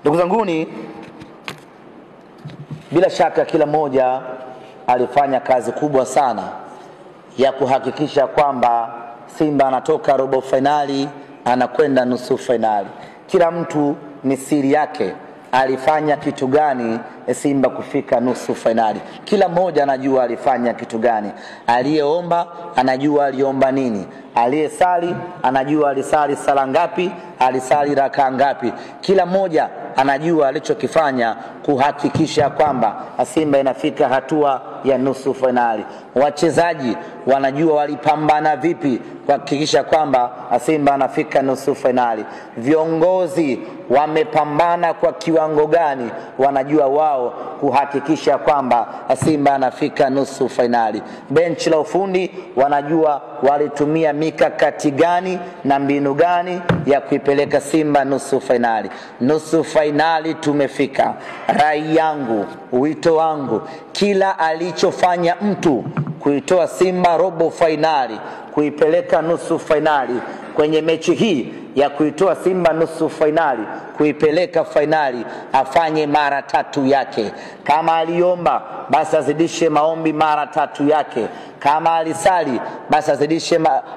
Ndugu zanguni, bila shaka kila mmoja alifanya kazi kubwa sana ya kuhakikisha kwamba Simba anatoka robo finali anakwenda nusu finali. Kila mtu ni siri yake, alifanya kitu gani Simba kufika nusu finali. Kila mmoja anajua alifanya kitu gani. Aliyeomba anajua aliomba nini. Aliyesali anajua alisali sala ngapi, alisali raka ngapi. Kila mmoja anajua alichokifanya kuhakikisha kwamba Simba inafika hatua ya nusu finali. Wachezaji wanajua walipambana vipi kuhakikisha kwamba Simba anafika nusu finali. Viongozi wamepambana kwa kiwango gani, wanajua wao kuhakikisha kwamba Simba anafika nusu finali. Benchi la ufundi wanajua walitumia mikakati gani na mbinu gani ya kuipeleka Simba nusu finali. Nusu finali tumefika. Rai yangu, wito wangu, kila alichofanya mtu kuitoa Simba robo finali, kuipeleka nusu finali, kwenye mechi hii ya kuitoa Simba nusu finali kuipeleka finali, afanye mara 3 yake. Kama aliomba basi azidishe maombi mara 3 yake. Kama alisali basi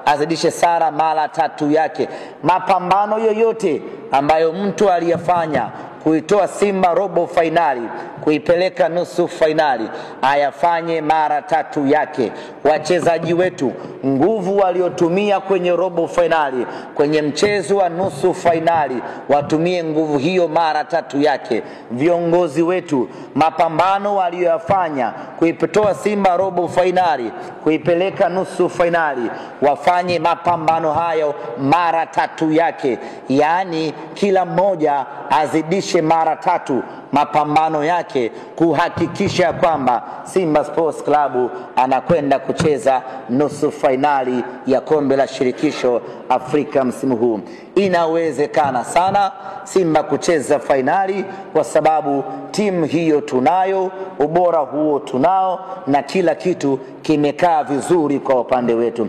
azidishe sala mara 3 yake. Mapambano yoyote ambayo mtu aliyafanya kuitoa Simba robo finali kuipeleka nusu finali, ayafanye mara 3 yake. Wachezaji wetu, nguvu waliotumia kwenye robo finali, kwenye mchezo wa nusu finali, watumie nguvu hiyo mara 3 yake. Viongozi wetu, mapambano waliyofanya kuitoa Simba robo finali kuipeleka nusu finali, wafanye mapambano hayo mara 3 yake. Yaani kila mmoja azidishe mara 3 mapambano yake kuhakikisha kwamba Simba Sports Club anakwenda kucheza nusu finali ya kombe la shirikisho Afrika msimu huu. Inawezekana sana Simba kucheza finali kwa sababu timu hiyo tunayo, ubora huo tunao, na kila kitu kimekaa vizuri kwa upande wetu.